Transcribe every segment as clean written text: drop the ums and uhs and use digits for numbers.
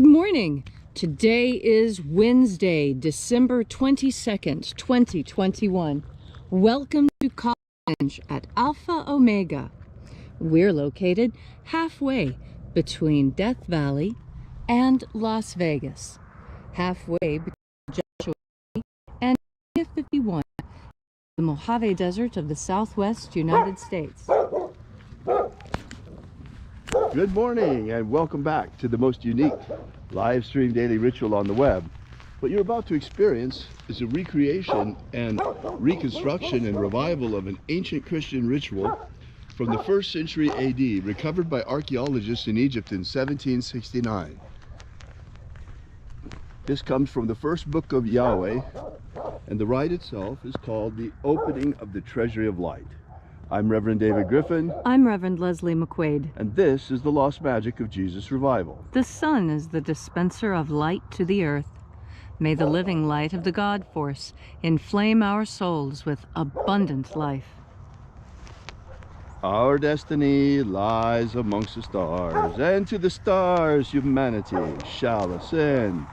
Good morning. Today is Wednesday, December 22nd, 2021. Welcome to Columnhenge at Alpha Ωmega. We're located halfway between Death Valley and Las Vegas. Halfway between Joshua and 51, the Mojave Desert of the Southwest United States. Good morning and welcome back to the most unique live stream daily ritual on the web. What you're about to experience is a recreation and reconstruction and revival of an ancient Christian ritual from the 1st century AD, recovered by archaeologists in Egypt in 1769. This comes from the first book of Yahweh, and the rite itself is called the opening of the Treasury of Light. I'm Reverend David Griffin. I'm Reverend Leslie McQuade. And this is the lost magic of Jesus' revival. The sun is the dispenser of light to the earth. May the living light of the God Force inflame our souls with abundant life. Our destiny lies amongst the stars, and to the stars humanity shall ascend.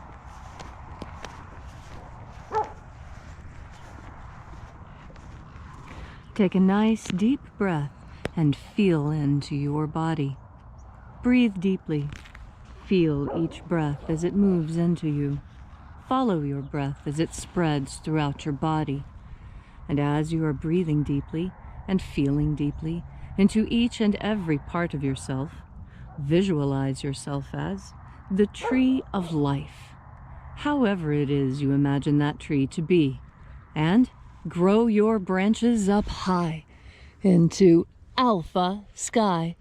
Take a nice deep breath and feel into your body. Breathe deeply. Feel each breath as it moves into you. Follow your breath as it spreads throughout your body. And as you are breathing deeply and feeling deeply into each and every part of yourself, visualize yourself as the tree of life, however it is you imagine that tree to be, and grow your branches up high into Alpha sky.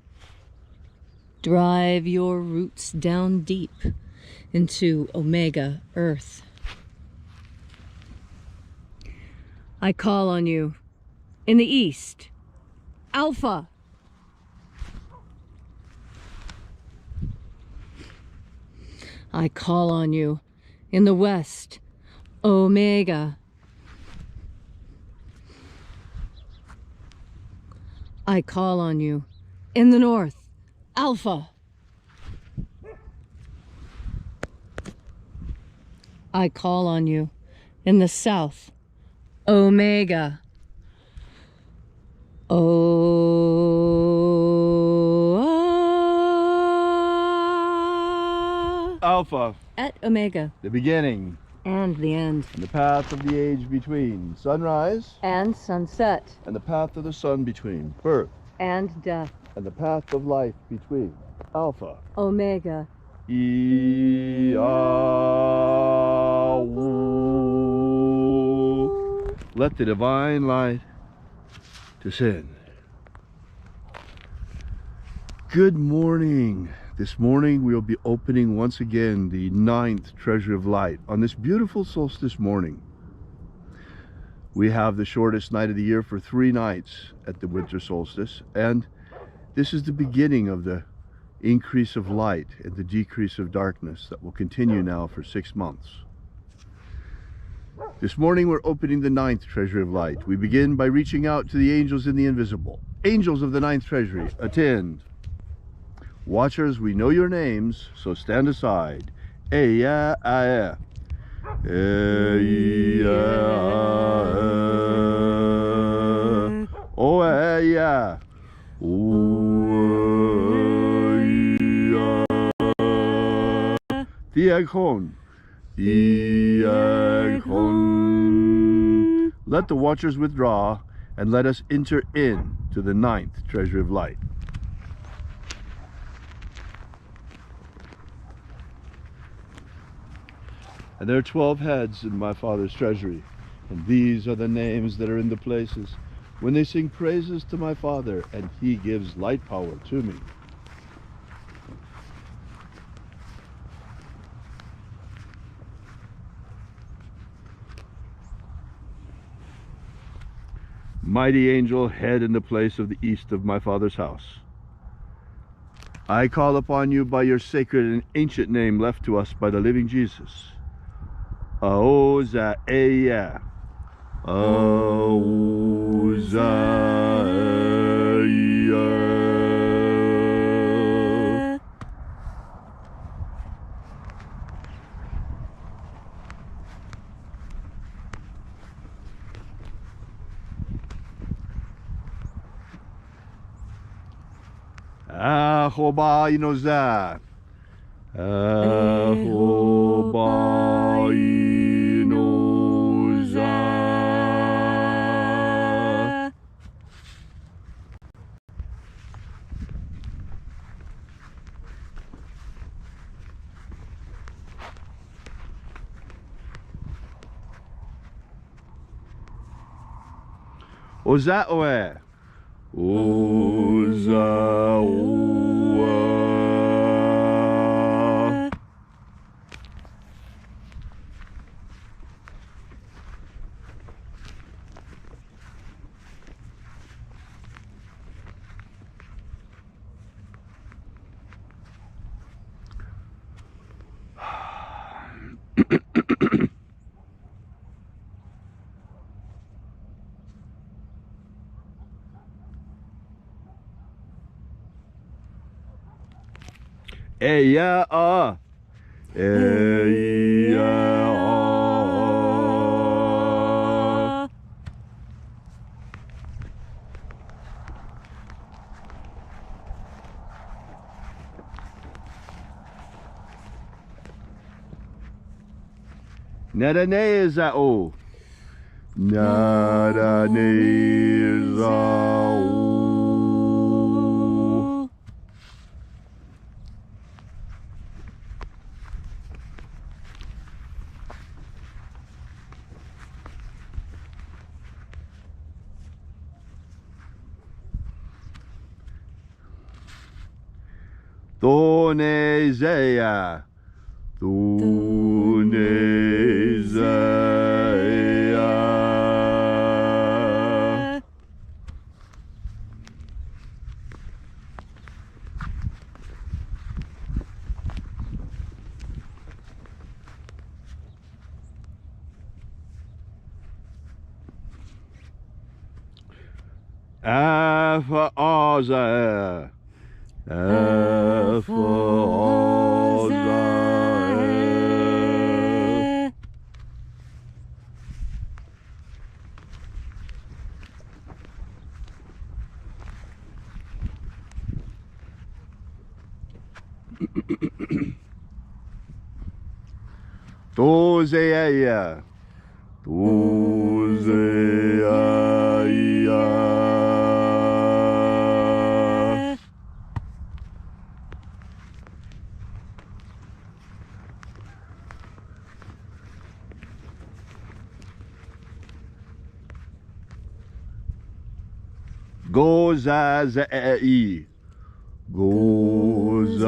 Drive your roots down deep into Omega earth. I call on you in the east, Alpha. I call on you in the west, Omega. I call on you in the north, Alpha. I call on you in the south, Omega. Alpha. At Omega. The beginning. And the end. And the path of the age between. Sunrise. And sunset. And the path of the sun between. Birth. And death. And the path of life between. Alpha. Omega. Let the divine light descend. Good morning. This morning we'll be opening once again the 9th Treasury of Light on this beautiful solstice morning. We have the shortest night of the year for 3 nights at the winter solstice, and this is the beginning of the increase of light and the decrease of darkness that will continue now for 6 months. This morning we're opening the 9th Treasury of Light. We begin by reaching out to the angels in the invisible. Angels of the 9th Treasury, attend. Watchers, we know your names, so stand aside. Eya, aya. Eya, o eya. Diakhon. Diakhon. Let the watchers withdraw and let us enter in to the 9th Treasury of Light. And there are 12 heads in my Father's treasury, and these are the names that are in the places when they sing praises to my Father, and he gives light power to me. Mighty angel, head in the place of the east of my Father's house, I call upon you by your sacred and ancient name left to us by the living Jesus. Aozaeya. Aozaeya. Ahoba inoza. Ahoba inoza. Oza oe. Oza oe. Eya a. Eya a. Nada neza o. Nada neza o. Thornezeia. Thornezeia. Alpha Ωmega. Alpha Ωmega. Tozeia. Tozeia. Gozazei. Gozazei.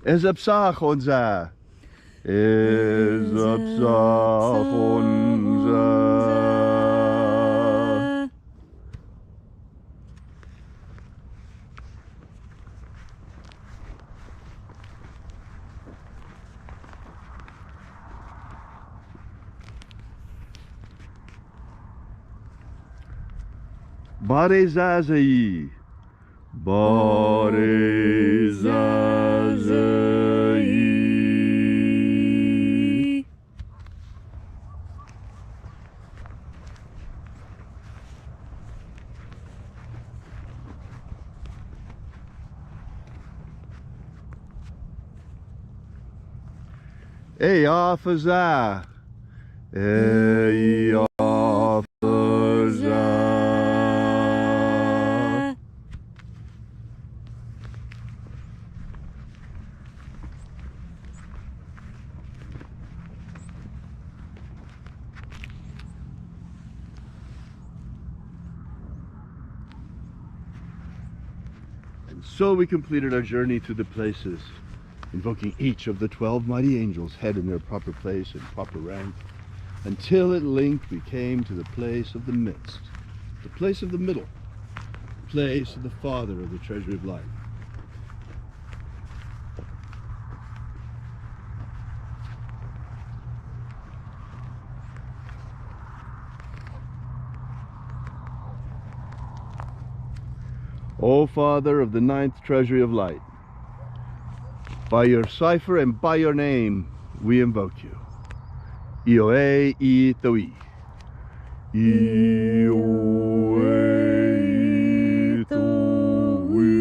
Ezapsach onza. Ezapsach onza. Barezazei. Barezazei. Ei, officer. Ei, officer. And so we completed our journey through the places, invoking each of the 12 mighty angels head in their proper place and proper rank, until at length we came to the place of the midst, the place of the middle, the place of the Father of the Treasury of Light. O Father of the ninth Treasury of Light, by your cipher and by your name, we invoke you. Ioe itoi. Ioe itoi.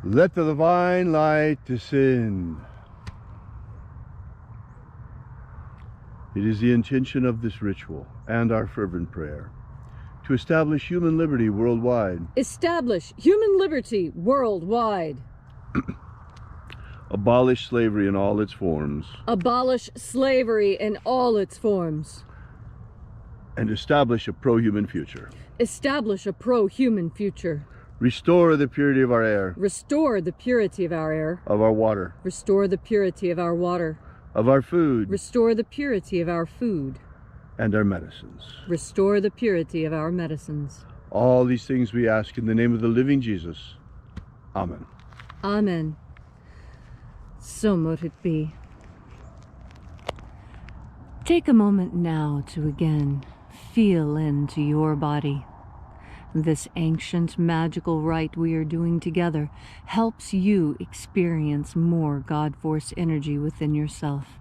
Let the divine light descend. It is the intention of this ritual and our fervent prayer to establish human liberty worldwide. Establish human liberty worldwide. Abolish slavery in all its forms. Abolish slavery in all its forms. And establish a pro-human future. Establish a pro-human future. Restore the purity of our air. Restore the purity of our air. Of our water. Restore the purity of our water. Of our food. Restore the purity of our food. And our medicines. Restore the purity of our medicines. All these things we ask in the name of the living Jesus. Amen. Amen. So mote it be. Take a moment now to again feel into your body. This ancient magical rite we are doing together helps you experience more God Force energy within yourself.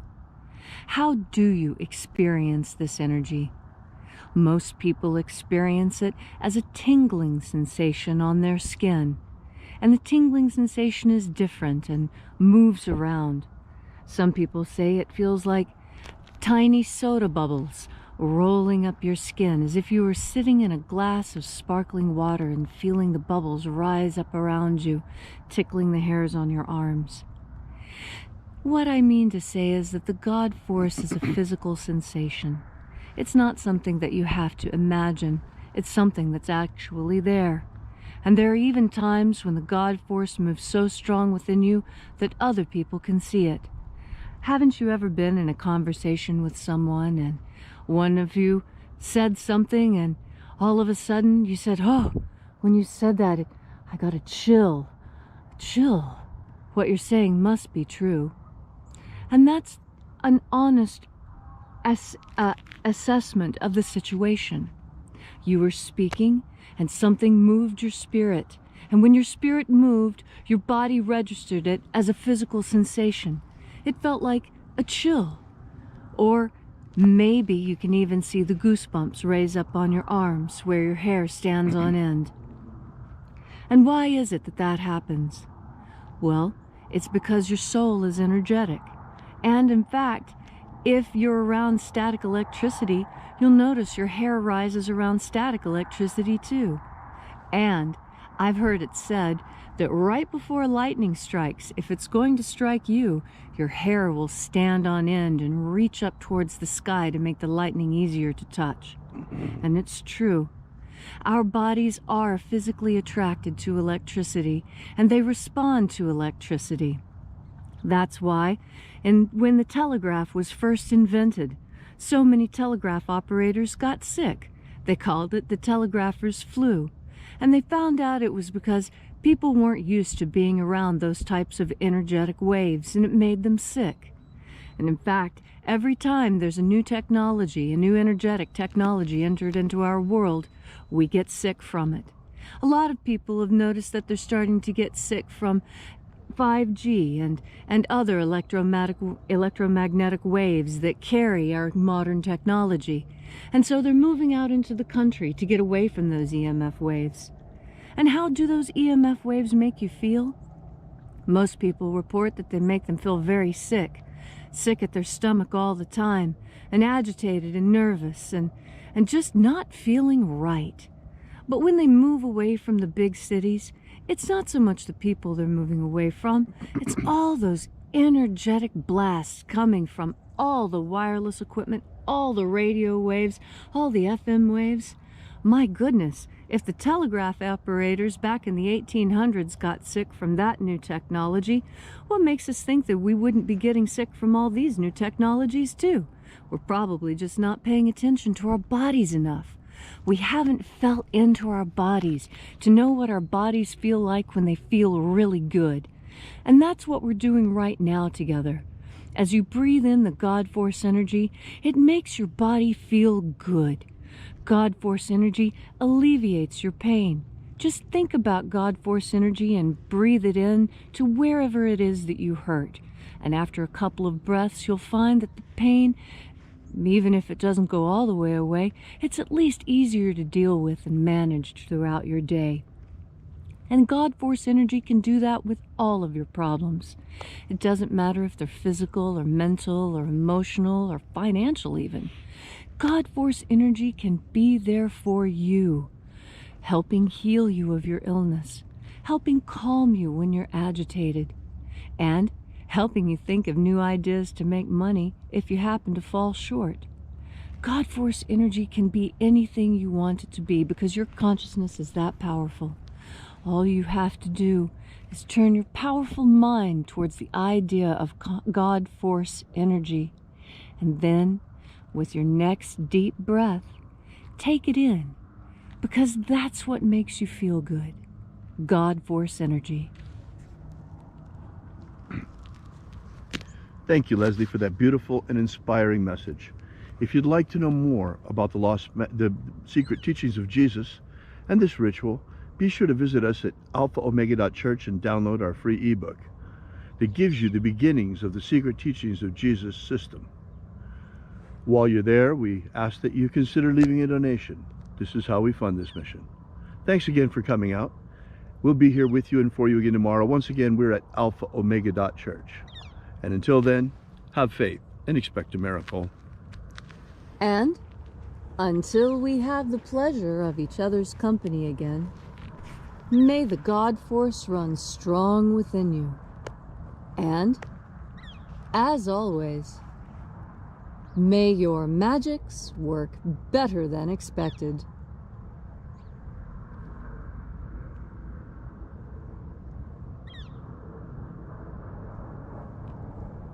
How do you experience this energy? Most people experience it as a tingling sensation on their skin, and the tingling sensation is different and moves around. Some people say it feels like tiny soda bubbles rolling up your skin, as if you were sitting in a glass of sparkling water and feeling the bubbles rise up around you, tickling the hairs on your arms. What I mean to say is that the God Force is a physical sensation. It's not something that you have to imagine. It's something that's actually there. And there are even times when the God Force moves so strong within you that other people can see it. Haven't you ever been in a conversation with someone and one of you said something and all of a sudden you said, "Oh, when you said that, I got a chill. Chill. What you're saying must be true." And that's an honest assessment of the situation. You were speaking and something moved your spirit. And when your spirit moved, your body registered it as a physical sensation. It felt like a chill. Or maybe you can even see the goosebumps raise up on your arms where your hair stands on end. And why is it that that happens? Well, it's because your soul is energetic. And in fact, if you're around static electricity, you'll notice your hair rises around static electricity too. And I've heard it said that right before lightning strikes, if it's going to strike you, your hair will stand on end and reach up towards the sky to make the lightning easier to touch. And it's true. Our bodies are physically attracted to electricity, and they respond to electricity. That's why, when the telegraph was first invented, so many telegraph operators got sick. They called it the telegrapher's flu. And they found out it was because people weren't used to being around those types of energetic waves, and it made them sick. And in fact, every time there's a new technology, a new energetic technology entered into our world, we get sick from it. A lot of people have noticed that they're starting to get sick from 5G and other electromagnetic waves that carry our modern technology. And so they're moving out into the country to get away from those EMF waves. And how do those EMF waves make you feel? Most people report that they make them feel very sick at their stomach all the time, and agitated and nervous, and just not feeling right. But when they move away from the big cities, it's not so much the people they're moving away from, it's all those energetic blasts coming from all the wireless equipment, all the radio waves, all the FM waves. My goodness, if the telegraph operators back in the 1800s got sick from that new technology, what makes us think that we wouldn't be getting sick from all these new technologies too? We're probably just not paying attention to our bodies enough. We haven't felt into our bodies to know what our bodies feel like when they feel really good. And that's what we're doing right now together. As you breathe in the God Force energy, it makes your body feel good. God Force energy alleviates your pain. Just think about God Force energy and breathe it in to wherever it is that you hurt. And after a couple of breaths, you'll find that the pain, even if it doesn't go all the way away, it's at least easier to deal with and managed throughout your day. And God Force energy can do that with all of your problems. It doesn't matter if they're physical or mental or emotional or financial even. God Force energy can be there for you, helping heal you of your illness, helping calm you when you're agitated, and helping you think of new ideas to make money if you happen to fall short. God Force energy can be anything you want it to be because your consciousness is that powerful. All you have to do is turn your powerful mind towards the idea of God Force energy, and then, with your next deep breath, take it in, because that's what makes you feel good. God Force energy. Thank you, Leslie, for that beautiful and inspiring message. If you'd like to know more about the secret teachings of Jesus and this ritual, be sure to visit us at alphaomega.church and download our free ebook that gives you the beginnings of the secret teachings of Jesus system. While you're there, we ask that you consider leaving a donation. This is how we fund this mission. Thanks again for coming out. We'll be here with you and for you again tomorrow. Once again, we're at alphaomega.church. And until then, have faith and expect a miracle. And until we have the pleasure of each other's company again, may the God Force run strong within you. And, as always, may your magics work better than expected.